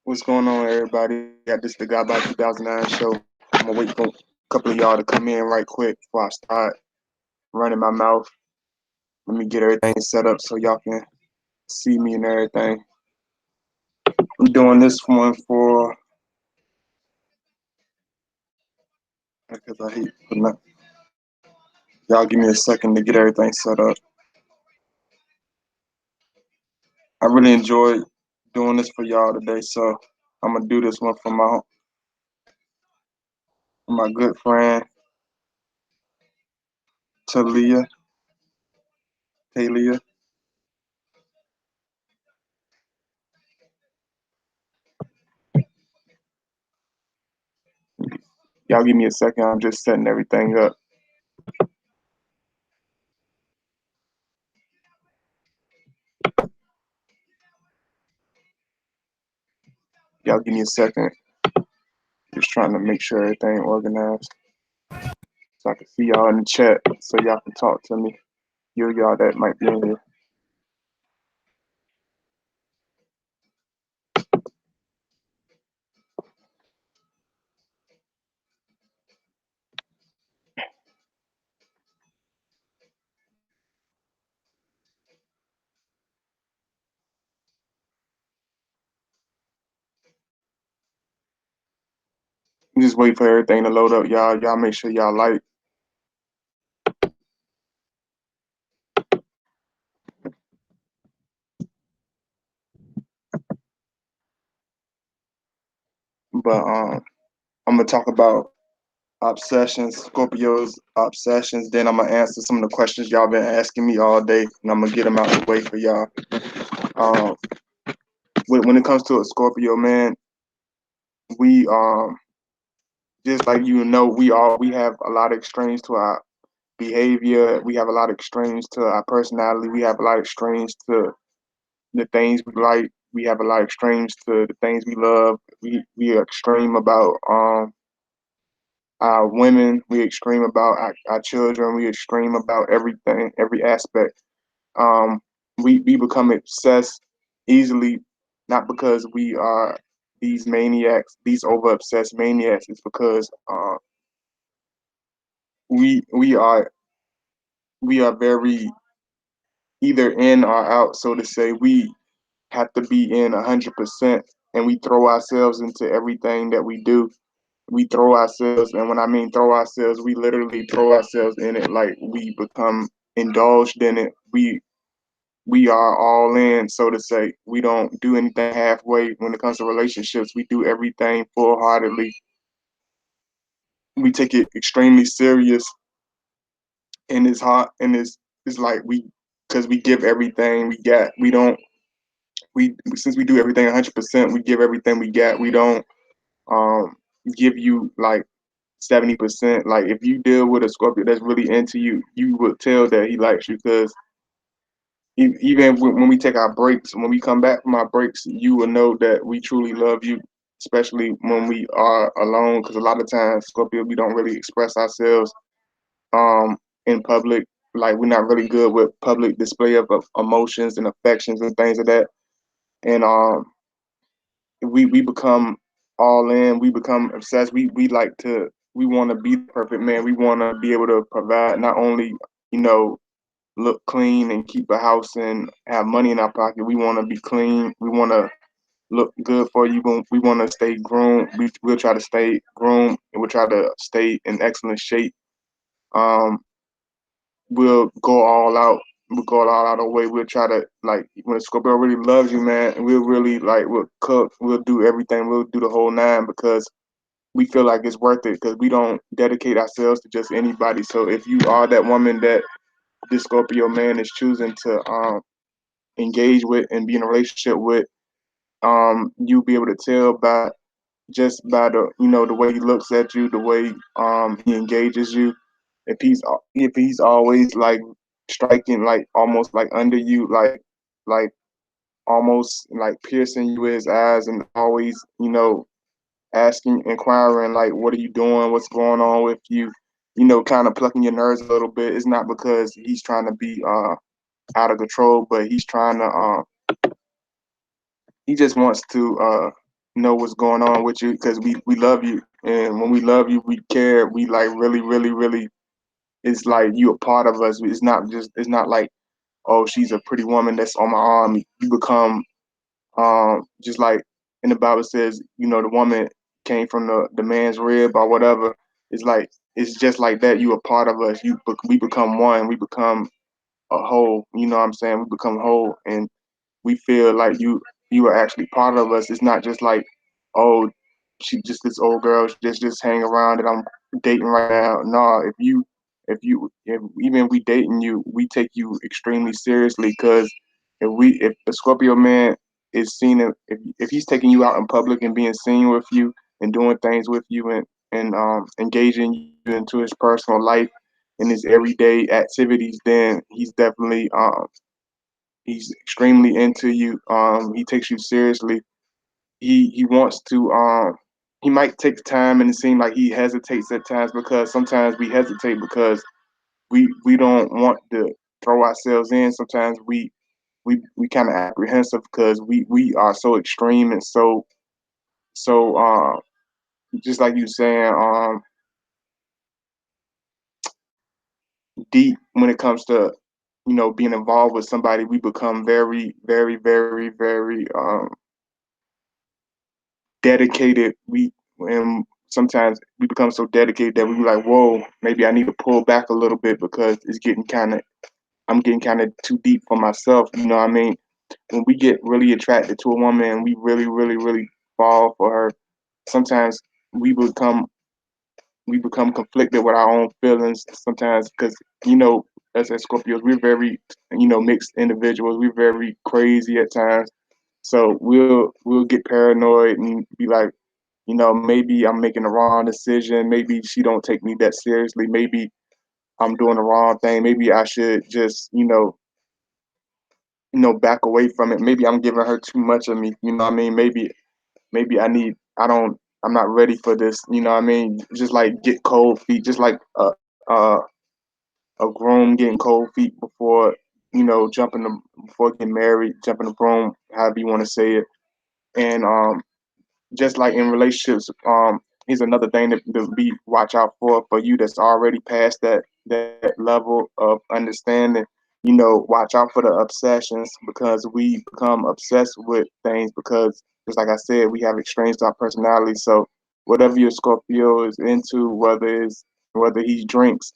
What's going on, everybody? Got this the Guy by 2009 show. I'm gonna wait for a couple of y'all to come in right quick before I start running my mouth. Let me get everything set up so y'all can see me and everything. I'm doing this one for because I hate putting up. Y'all give me a second to get everything set up. I really enjoyed doing this for y'all today, so I'm gonna do this one for my good friend Talia. Talia. Y'all give me a second. I'm just setting everything up. Y'all give me a second. Just trying to make sure everything organized so I can see y'all in the chat so y'all can talk to me. Y'all that might be in here. Just wait for everything to load up, y'all. Y'all make sure y'all like. But I'm gonna talk about obsessions, Scorpio's obsessions. Then I'm gonna answer some of the questions y'all been asking me all day, and I'm gonna get them out the way for y'all. Um, when it comes to a Scorpio, man, we just like we have a lot of extremes to our behavior. We have a lot of extremes to our personality. We have a lot of extremes to the things we like. We have a lot of extremes to the things we love. We are extreme about our women. We extreme about our children. We extreme about everything, every aspect. Um, we become obsessed easily, not because we are these maniacs, these over obsessed maniacs. It's because we we are we are very either in or out, so to say. We have to be in 100%, and we throw ourselves into everything that we do. We throw ourselves, and when I mean throw ourselves, we literally throw ourselves in it. Like we become indulged in it. We are all in, so to say. We don't do anything halfway. When it comes to relationships, we do everything full heartedly. We take it extremely serious, and it's hot, and it's like because we give everything we got. We don't we since we do everything 100%, we give everything we got. We don't um give you like 70%. Like if you deal with a Scorpio that's really into you, you would tell that he likes you because even when we take our breaks, when we come back from our breaks, you will know that we truly love you, especially when we are alone. Because a lot of times, Scorpio, we don't really express ourselves in public. Like we're not really good with public display of emotions and affections and things of that. And we become all in. We become obsessed. We want to be the perfect man. We want to be able to provide not only you know look clean and keep a house and have money in our pocket. We want to be clean. We want to look good for you. We want to stay groomed. We'll try to stay groomed and we'll try to stay in excellent shape. Um, we'll go all out. We'll go all out of the way. We'll try to like when Scorpio really loves you, man. And we'll really like we'll cook. We'll do everything. We'll do the whole nine because we feel like it's worth it because we don't dedicate ourselves to just anybody. So if you are that woman that this Scorpio man is choosing to engage with and be in a relationship with, you'll be able to tell by the the way he looks at you, the way he engages you. If he's always like striking like almost like under you, like almost like piercing you with his eyes and always asking, inquiring like what are you doing, what's going on with you, kind of plucking your nerves a little bit. It's not because he's trying to be out of control, but he's trying to he just wants to know what's going on with you because we love you, and when we love you, we care. We like really, really, really. It's like you a part of us. It's not like, oh, she's a pretty woman that's on my arm. You become just like in the Bible says, the woman came from the man's rib or whatever. It's like it's just like that. You a part of us. We become one. We become a whole. You know what I'm saying? We become whole, and we feel like you are actually part of us. It's not just like, oh, she just this old girl just hang around that I'm dating right now. No, if even if we dating you, we take you extremely seriously because if a Scorpio man is seen if he's taking you out in public and being seen with you and doing things with you and engaging you into his personal life and his everyday activities, then he's extremely into you. He takes you seriously. He wants to. He might take time, and it seems like he hesitates at times because sometimes we hesitate because we don't want to throw ourselves in. Sometimes we kind of apprehensive because we are so extreme and so just like you saying deep when it comes to being involved with somebody. We become very very very very dedicated. And sometimes we become so dedicated that we be like, whoa, maybe I need to pull back a little bit because I'm getting kind of too deep for myself. You know what I mean? When we get really attracted to a woman and we really, really, really fall for her, sometimes we become we become conflicted with our own feelings sometimes because you know as Scorpios we're very mixed individuals. We're very crazy at times, so we'll get paranoid and be like, maybe I'm making the wrong decision. Maybe she don't take me that seriously. Maybe I'm doing the wrong thing. Maybe I should just, back away from it. Maybe I'm giving her too much of me. You know what I mean? Maybe I'm not ready for this. You know what I mean? Just like get cold feet, just like a groom getting cold feet before getting married, jumping the broom, however you want to say it. And just like in relationships, here's another thing to be watch out for you that's already past that level of understanding. Watch out for the obsessions because we become obsessed with things because just like I said, we have extremes to our personality. So whatever your Scorpio is into, whether he drinks,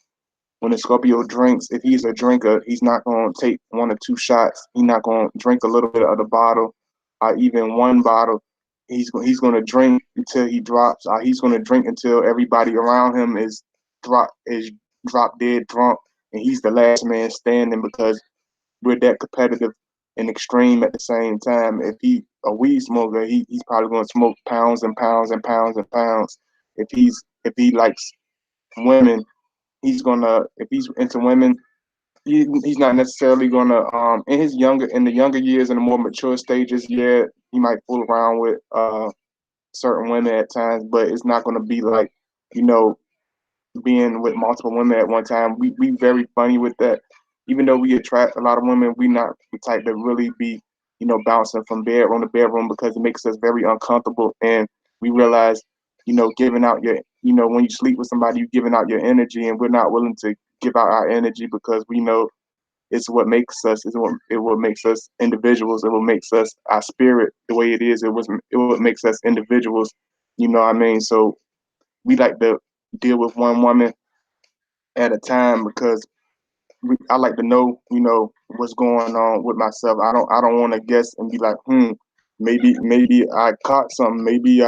when a Scorpio drinks, if he's a drinker, he's not going to take one or two shots. He's not going to drink a little bit of the bottle, or even one bottle. He's going to drink until he drops. He's going to drink until everybody around him is drop dead drunk, and he's the last man standing because we're that competitive and extreme at the same time. If he a weed smoker, he's probably going to smoke pounds and pounds and pounds and pounds. If he likes women, if he's into women, he's not necessarily gonna in the younger years and the more mature stages, yeah, he might fool around with certain women at times, but it's not gonna be like, you know, being with multiple women at one time. We very funny with that. Even though we attract a lot of women, we not the type to really be, bouncing from bedroom to bedroom because it makes us very uncomfortable. And we realize, giving out when you sleep with somebody, you're giving out your energy, and we're not willing to give out our energy because we know it's what makes us. What makes us individuals. It what makes us our spirit the way it is. It what makes us individuals. You know what I mean? So we like to deal with one woman at a time because I like to know, what's going on with myself. I don't want to guess and be like, maybe I caught something. Maybe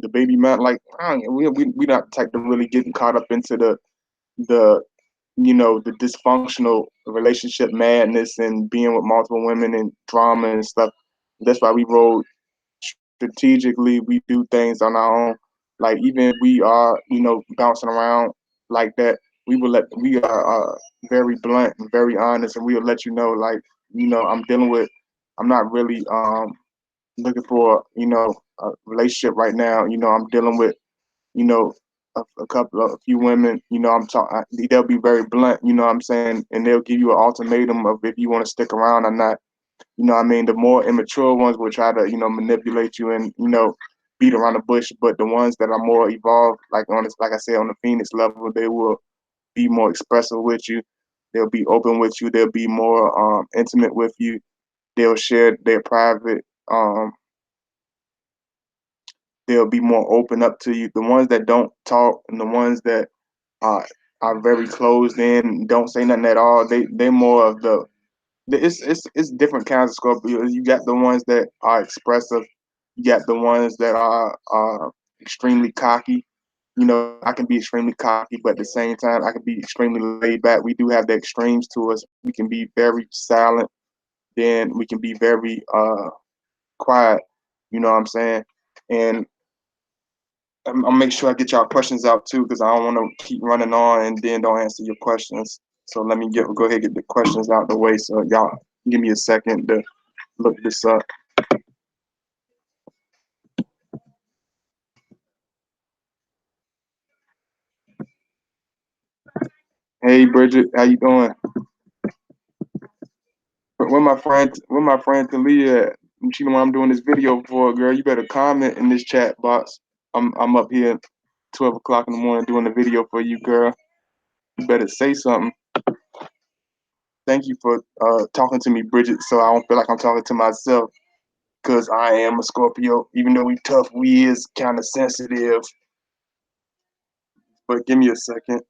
the baby man. Like we not the type to really get caught up into the the dysfunctional relationship madness and being with multiple women and drama and stuff. That's why we roll strategically. We do things on our own. Like even if we are, bouncing around like that, we are very blunt and very honest, and we'll let you know, like, I'm not really looking for, a relationship right now. I'm dealing with, you know, a few women. I'm talking. They'll be very blunt. You know what I'm saying, and they'll give you an ultimatum of if you want to stick around or not. You know what I mean? The more immature ones will try to, manipulate you and, beat around the bush. But the ones that are more evolved, like I said, on the Phoenix level, they will be more expressive with you. They'll be open with you. They'll be more intimate with you. They'll share their private. They'll be more open up to you. The ones that don't talk and the ones that are are very closed in, don't say nothing at all. They more of it's different kinds of Scorpios. You got the ones that are expressive. You got the ones that are extremely cocky. I can be extremely cocky, but at the same time, I can be extremely laid back. We do have the extremes to us. We can be very silent, then we can be very quiet. You know what I'm saying? And I'll make sure I get y'all questions out too, because I don't want to keep running on and then don't answer your questions. So let me go ahead and get the questions out the way. So y'all give me a second to look this up. Hey Bridget, how you doing? Where my friend Talia at? She the one I'm doing this video for, girl. You better comment in this chat box. I'm up here 12 o'clock in the morning doing the video for you, girl. You better say something. Thank you for talking to me, Bridget, so I don't feel like I'm talking to myself. Cause I am a Scorpio. Even though we tough, we is kind of sensitive. But give me a second,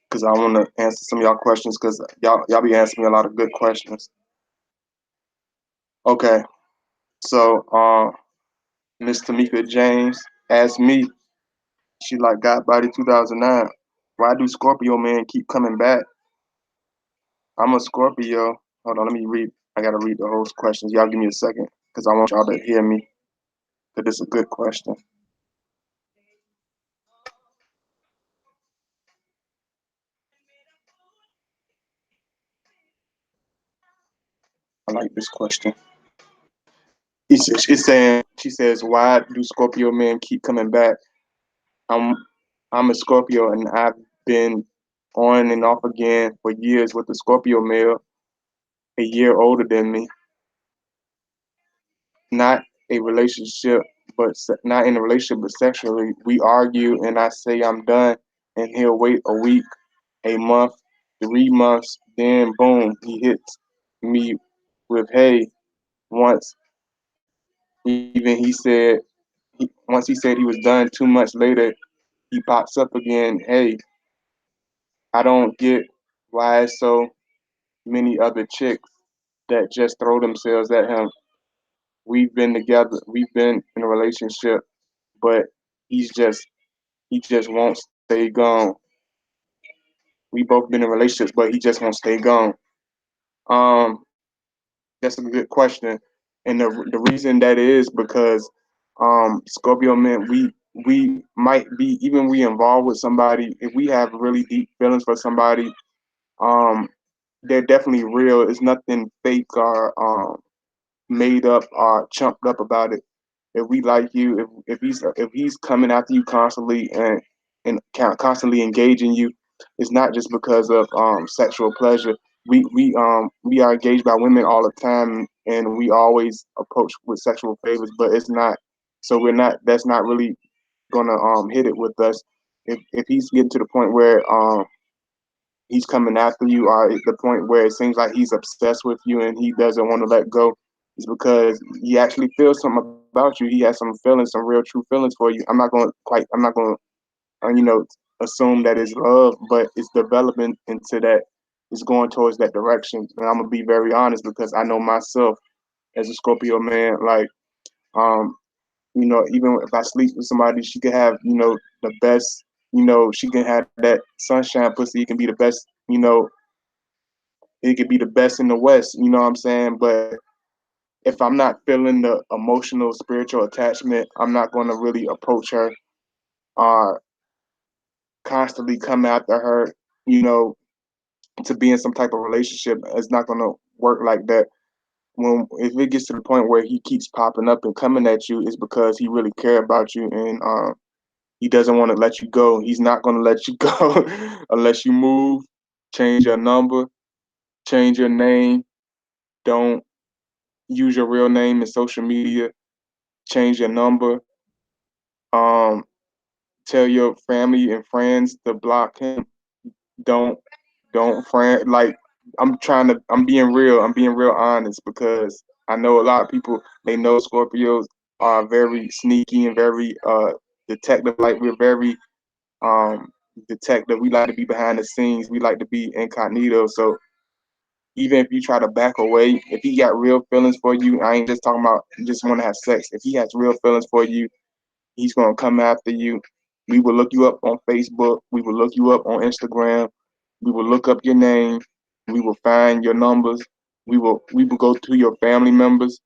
cause I want to answer some of y'all questions, cause y'all be asking me a lot of good questions. Okay, so Miss Tamika James asked me. She like God Body 2009. Why do Scorpio men keep coming back? I'm a Scorpio. Hold on, let me read. I gotta read the whole questions. Y'all give me a second, cause I want y'all to hear me. Cause it's a good question. I like this question. She says, why do Scorpio men keep coming back? I'm I'm a Scorpio and I've been on and off again for years with a Scorpio male, a year older than me. Not a relationship, not in a relationship, but sexually. We argue and I say I'm done, and he'll wait a week, a month, 3 months, then boom, he hits me with hey. Once even he said once he said he was done. 2 months later, he pops up again. Hey, I don't get why so many other chicks that just throw themselves at him. We've been together. We've been in a relationship, but he's just he just won't stay gone. We both been in relationships, but he just won't stay gone. Um, that's a good question, and the reason that is because Scorpio men, we might be even we involved with somebody if we have really deep feelings for somebody. Um, they're definitely real. It's nothing fake or made up or chumped up about it. If we like you, if he's coming after you constantly and constantly engaging you, it's not just because of sexual pleasure. We are engaged by women all the time, and we always approach with sexual favors, but it's not. So we're not. That's not really gonna hit it with us. If he's getting to the point where he's coming after you, or at the point where it seems like he's obsessed with you and he doesn't want to let go, is because he actually feels something about you. He has some feelings, some real true feelings for you. I'm not going to, assume that it's love, but it's developing into that. It's going towards that direction. And I'm gonna be very honest because I know myself as a Scorpio man. Like, um, even if I sleep with somebody, she can have, the best. She can have that sunshine pussy. It can be the best. It could be the best in the West. You know what I'm saying? But if I'm not feeling the emotional, spiritual attachment, I'm not going to really approach her or constantly come after her, you know, to be in some type of relationship. It's not going to work like that. If it gets to the point where he keeps popping up and coming at you, it's because he really care about you and he doesn't want to let you go. He's not going to let you go unless you move. change your number, change your name, don't use your real name in social media, change your number, um, tell your family and friends to block him. Don't don't friend like I'm being real. I'm being real honest because I know a lot of people they know Scorpios are very sneaky and very detective. Like we're very detective. We like to be behind the scenes. We like to be incognito. So even if you try to back away, if he got real feelings for you, I ain't just talking about just want to have sex. If he has real feelings for you, he's gonna come after you. We will look you up on Facebook. We will look you up on Instagram. We will look up your name. We will find your numbers. We will go to your family members.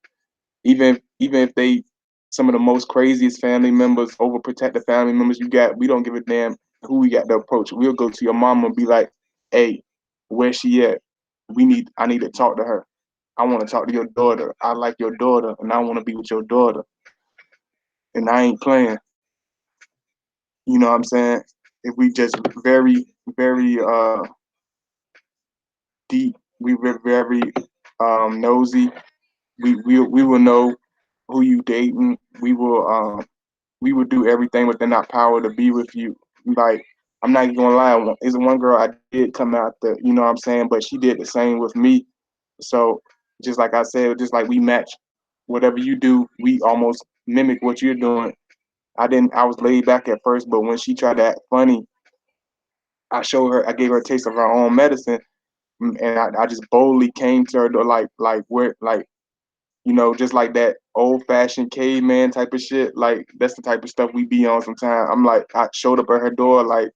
Even if they some of the most craziest family members, overprotective family members you got, we don't give a damn who we got to approach. We'll go to your mama and be like, hey, where's she at? I need to talk to her. I want to talk to your daughter. I like your daughter and I want to be with your daughter. And I ain't playing. You know what I'm saying? If we just very deep, we were very nosy, we will know who you dating. We will do everything within our power to be with you. Like I'm not even gonna lie, is one girl I did come after, you know what I'm saying, but she did the same with me. So just like I said, just like we match whatever you do, we almost mimic what you're doing. I was laid back at first, but when she tried to act funny, I gave her a taste of her own medicine, and I just boldly came to her to like where like just like that old fashioned caveman type of shit. Like that's the type of stuff we be on sometimes. I'm like I showed up at her door like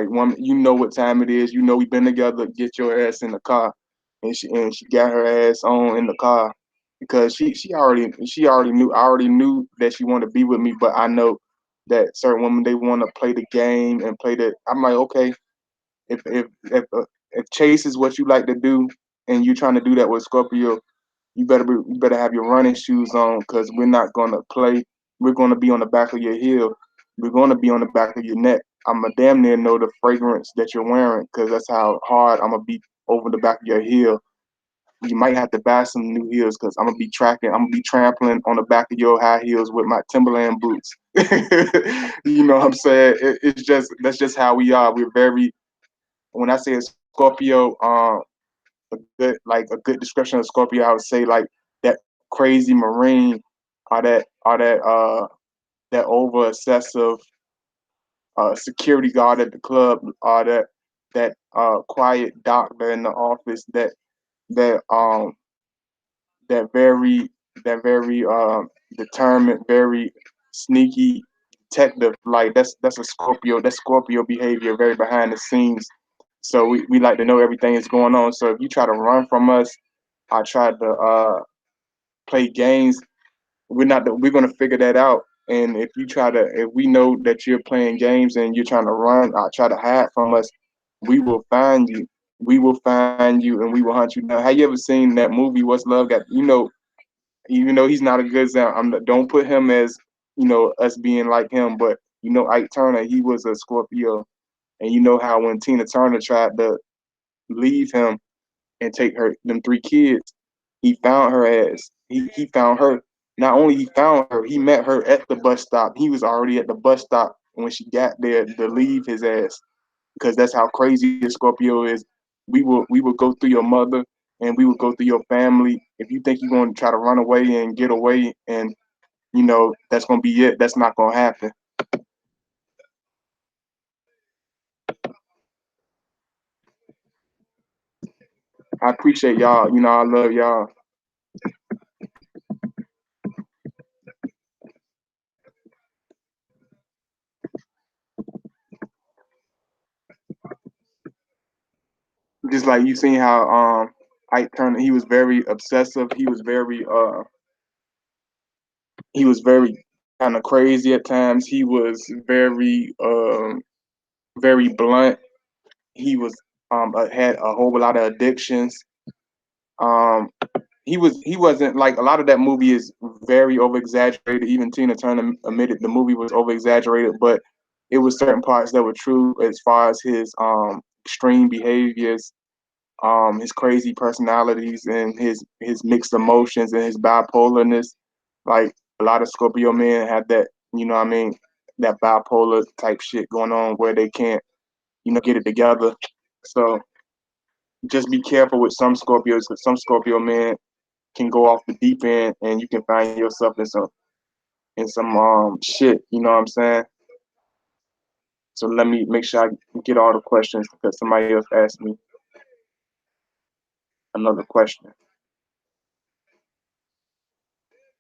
woman, you know what time it is. You know we been together. Get your ass in the car, and she got her ass on in the car because she already knew. I already knew that she wanted to be with me, but I know that certain women they want to play the game and play the. I'm like okay, if chase is what you like to do, and you're trying to do that with Scorpio, you better have your running shoes on because we're not gonna play. We're gonna be on the back of your heel. We're gonna be on the back of your neck. I'm a damn near know the fragrance that you're wearing because that's how hard I'm gonna be over the back of your heel. You might have to buy some new heels because I'm gonna be tracking. I'm gonna be trampling on the back of your high heels with my Timberland boots. You know what I'm saying? It's just that's just how we are. We're very when I say a Scorpio, a good description of Scorpio, I would say like that crazy Marine or that over obsessive security guard at the club or that quiet doctor in the office that that very that very determined, very sneaky detective. Like that's a Scorpio. That's Scorpio behavior, very behind the scenes. So we like to know everything that's going on. So if you try to run from us, I try to play games. We're gonna figure that out. And if we know that you're playing games and you're trying to run, try to hide from us, we will find you. We will find you and we will hunt you down. Have you ever seen that movie What's Love Got? Even though he's not a good sound, don't put him as us being like him. But Ike Turner, he was a Scorpio, and you know how when Tina Turner tried to leave him and take her them three kids, he found her ass. He found her. Not only he found her, he met her at the bus stop. He was already at the bus stop when she got there to leave his ass. Because that's how crazy the Scorpio is. We will go through your mother and we will go through your family. If you think you're going to try to run away and get away and that's going to be it, that's not going to happen. I appreciate y'all. I love y'all. Just like you seen how Ike Turner, he was very kind of crazy at times. He was very blunt. He was had a whole lot of addictions. Um, he wasn't like a lot of that movie is very over exaggerated. Even Tina Turner admitted the movie was over exaggerated, but it was certain parts that were true as far as his extreme behaviors, his crazy personalities, and his mixed emotions and his bipolarness. Like a lot of Scorpio men have that, what I mean, that bipolar type shit going on where they can't, get it together. So just be careful with some Scorpios, because some Scorpio men can go off the deep end and you can find yourself in some shit. You know what I'm saying? So let me make sure I get all the questions because somebody else asked me another question.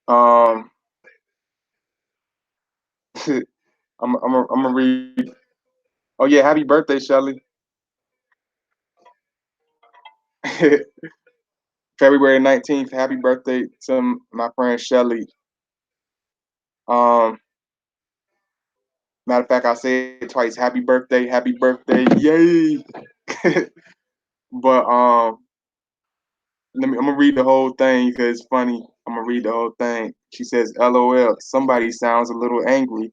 Um, I'm gonna read. Oh yeah, happy birthday, Shelly. February 19th. Happy birthday to my friend Shelly. Um, Matter of fact, I say it twice. Happy birthday, yay! But I'm gonna read the whole thing because it's funny. I'm gonna read the whole thing. She says, "LOL. Somebody sounds a little angry.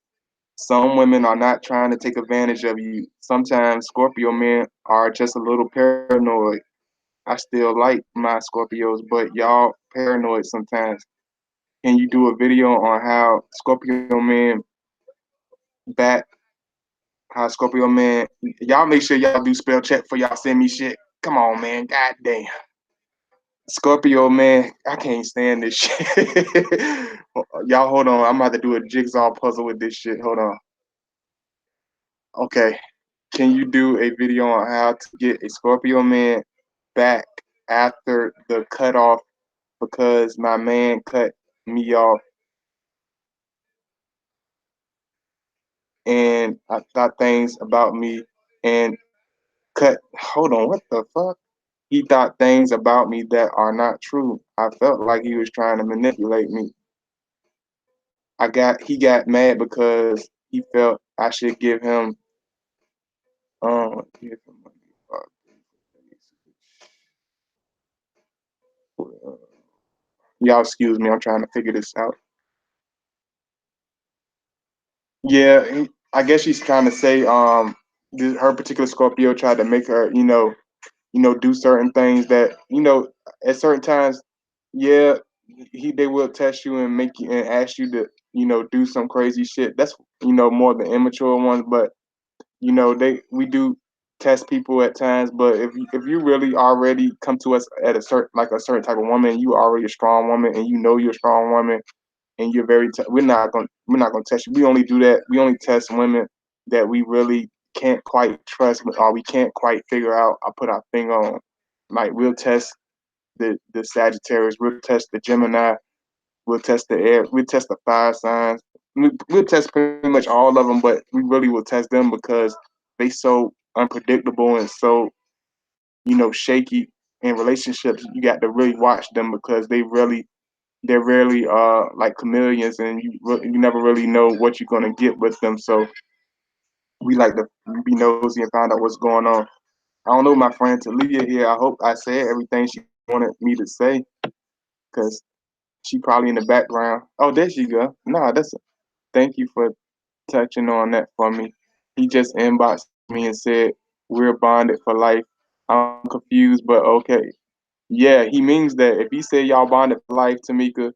Some women are not trying to take advantage of you. Sometimes Scorpio men are just a little paranoid. I still like my Scorpios, but y'all paranoid sometimes. Can you do a video on Scorpio men back? How Scorpio men? Y'all make sure y'all do spell check for y'all send me shit. Come on, man. God damn. Scorpio man, I can't stand this shit. Y'all hold on. I'm about to do a jigsaw puzzle with this shit. Hold on. Okay. Can you do a video on how to get a Scorpio man back after the cutoff because my man cut me off and I thought things about me and hold on, what the fuck? He thought things about me that are not true. I felt like he was trying to manipulate me. He got mad because he felt I should give him money. Y'all excuse me, I'm trying to figure this out. Yeah, I guess she's trying to say her particular Scorpio tried to make her, do certain things that, at certain times, yeah, they will test you and make you and ask you to, do some crazy shit. That's, more the immature ones, but we do test people at times. But if you really already come to us at a certain type of woman, you already a strong woman, and you're a strong woman, and you're we're not gonna test you. We only do that. We only test women that we really can't quite trust or we can't quite figure out or put our finger on. Like we'll test the Sagittarius, we'll test the Gemini, we'll test the air, we'll test the fire signs. We'll test pretty much all of them, but we really will test them because they so unpredictable and so shaky in relationships. You got to really watch them because they're really like chameleons, and you never really know what you're gonna get with them. So we like to be nosy and find out what's going on. I don't know, my friend Talia here. I hope I said everything she wanted me to say, because she probably in the background. Oh, there she go. No, thank you for touching on that for me. He just inboxed me and said we're bonded for life. I'm confused, but okay. Yeah, he means that. If he said y'all bonded for life, Tamika,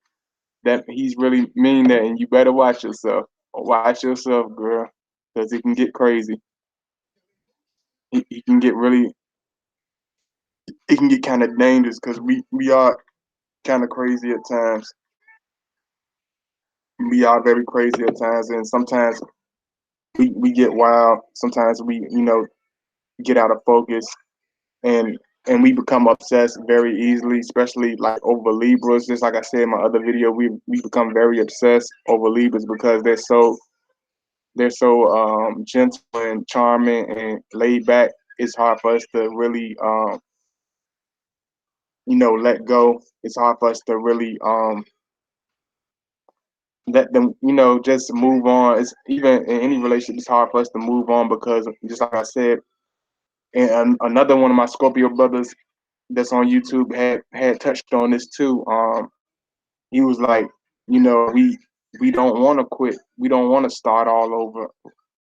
that he's really mean that, and you better watch yourself. Watch yourself, girl, because it can get crazy. He can get really, it can get kind of dangerous because we are kind of crazy at times. We are very crazy at times, and sometimes we get wild. Sometimes we get out of focus, and we become obsessed very easily, especially like over Libras. Just like I said in my other video, we become very obsessed over Libras because they're so gentle and charming and laid back. It's hard for us to really let go. It's hard for us to really let them just move on. It's even in any relationship, it's hard for us to move on because just like I said, and another one of my Scorpio brothers that's on YouTube had touched on this too. He was like, we don't want to quit. We don't want to start all over.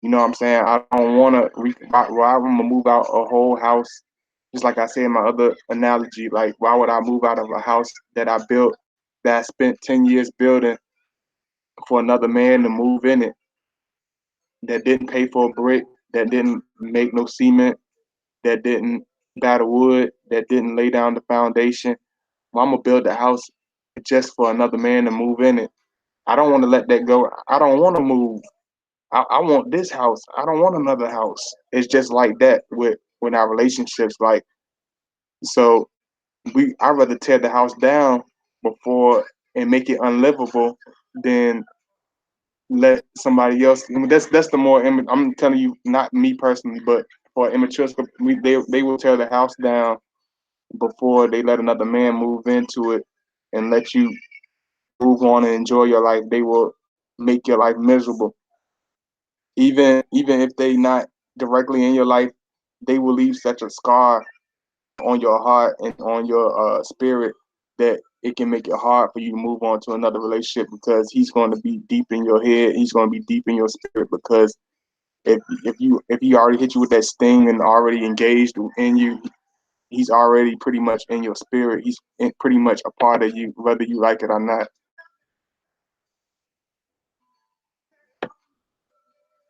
You know what I'm saying? I don't want to. Why I'm gonna move out a whole house? Just like I said in my other analogy, like why would I move out of a house that I built, that I spent 10 years building, for another man to move in it, that didn't pay for a brick, that didn't make no cement, that didn't batter wood, that didn't lay down the foundation. Well, I'm gonna build a house just for another man to move in it. I don't want to let that go. I don't want to move. I want this house. I don't want another house. It's just like that with our relationships. Like, so I rather tear the house down before and make it unlivable than let somebody else. I mean, that's the more. I'm telling you, not me personally, but for immature, they will tear the house down before they let another man move into it and let you move on and enjoy your life. They will make your life miserable. Even if they not directly in your life, they will leave such a scar on your heart and on your spirit that it can make it hard for you to move on to another relationship, because he's going to be deep in your head. He's going to be deep in your spirit, because if he already hit you with that sting and already engaged in you, he's already pretty much in your spirit. He's pretty much a part of you, whether you like it or not.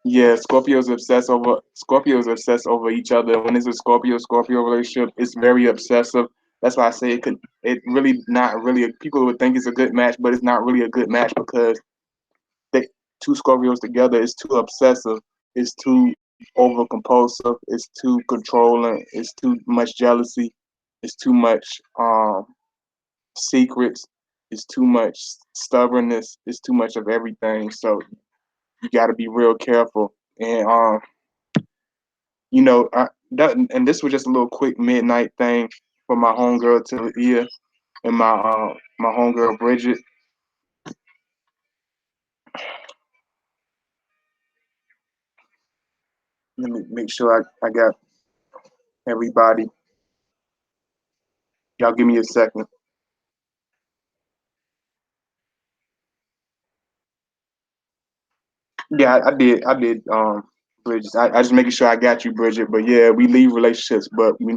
Yeah, Scorpios obsess over each other. When it's a Scorpio relationship, it's very obsessive. That's why I say it really not really, people would think it's a good match, but it's not really a good match, because they two Scorpios together is too obsessive, it's too over compulsive, it's too controlling, it's too much jealousy, it's too much secrets, it's too much stubbornness, it's too much of everything. So you got to be real careful. And and this was just a little quick midnight thing for my homegirl Talia and my homegirl Bridget. Let me make sure I got everybody. Y'all give me a second. Yeah, I did Bridget. I just making sure I got you, Bridget. But yeah, we leave relationships, but we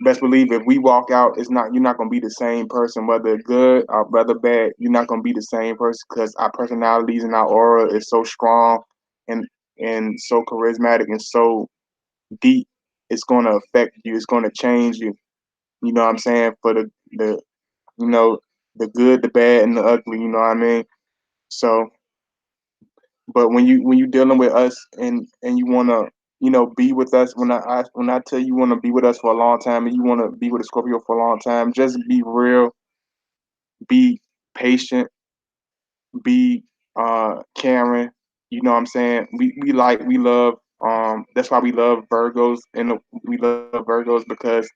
best believe if we walk out, it's not, you're not gonna be the same person, whether good or whether bad. You're not gonna be the same person, because our personalities and our aura is so strong and so charismatic and so deep. It's gonna affect you. It's gonna change you. You know what I'm saying? For the you know the good, the bad, and the ugly. You know what I mean? So, but when you dealing with us and you wanna be with us, when I tell you, you wanna be with us for a long time and you wanna be with a Scorpio for a long time, just be real, be patient, be caring. You know what I'm saying? We love, that's why we love Virgos, and we love Virgos because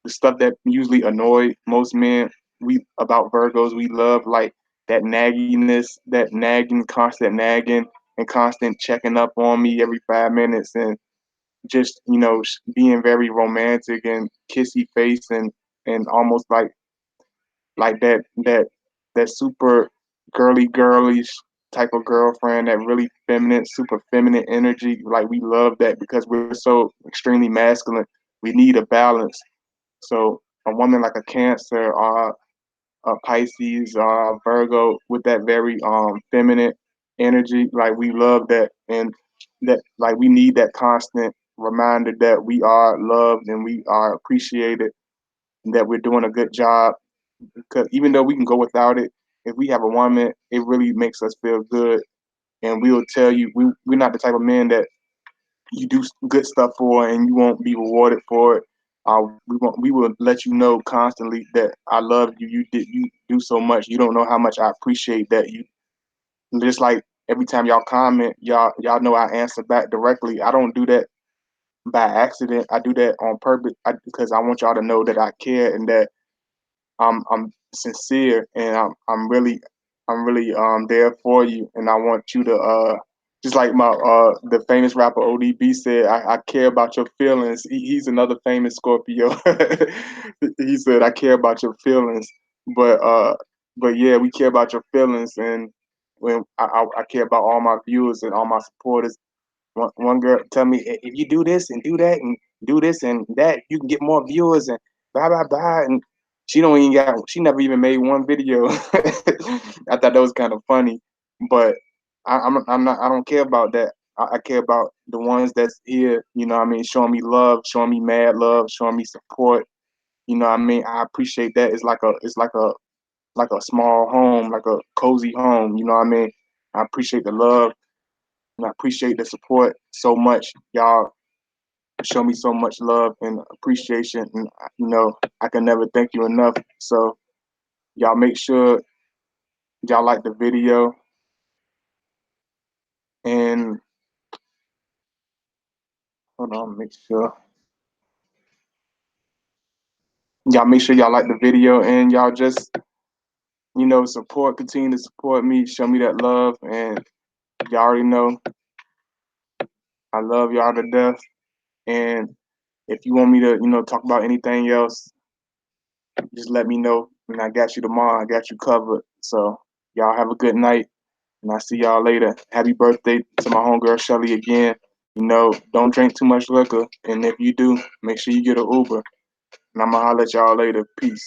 the stuff that usually annoy most men, we about Virgos, we love like that nagginess, that nagging, constant nagging, and constant checking up on me every 5 minutes, and just being very romantic and kissy face, and almost like that super girlish type of girlfriend, that really feminine, super feminine energy. Like we love that because we're so extremely masculine. We need a balance. So a woman like a Cancer or a Pisces or a Virgo with that very feminine energy, like we love that, and that like we need that constant reminder that we are loved and we are appreciated and that we're doing a good job. Because even though we can go without it, if we have a woman, it really makes us feel good. And we'll tell you, we're not the type of men that you do good stuff for and you won't be rewarded for it. We will let you know constantly that I love you. You do so much. You don't know how much I appreciate that. You just like every time y'all comment, y'all know I answer back directly. I don't do that by accident. I do that on purpose, because I want y'all to know that I care and that I'm sincere, and I'm really there for you, and I want you to just like my the famous rapper ODB said, I care about your feelings. He's another famous Scorpio. He said I care about your feelings, but yeah, we care about your feelings, and when I care about all my viewers and all my supporters, One girl tell me, if you do this and do that and do this and that, you can get more viewers and blah blah blah. And she never even made one video. I thought that was kind of funny, but I'm not, I don't care about that. I care about the ones that's here. You know what I mean, showing me love, showing me mad love, showing me support. You know what I mean, I appreciate that. It's like a small home, like a cozy home. You know what I mean. I appreciate the love and I appreciate the support so much. Y'all show me so much love and appreciation, and I can never thank you enough. So y'all make sure y'all like the video, and hold on, make sure y'all like the video, and y'all just continue to support me, show me that love, and y'all already know I love y'all to death. And if you want me to talk about anything else, just let me know, and I got you tomorrow. I got you covered. So y'all have a good night, and I'll see y'all later. Happy birthday to my homegirl Shelly again. Don't drink too much liquor, and if you do, make sure you get an Uber. And I'm gonna holler at y'all later. Peace.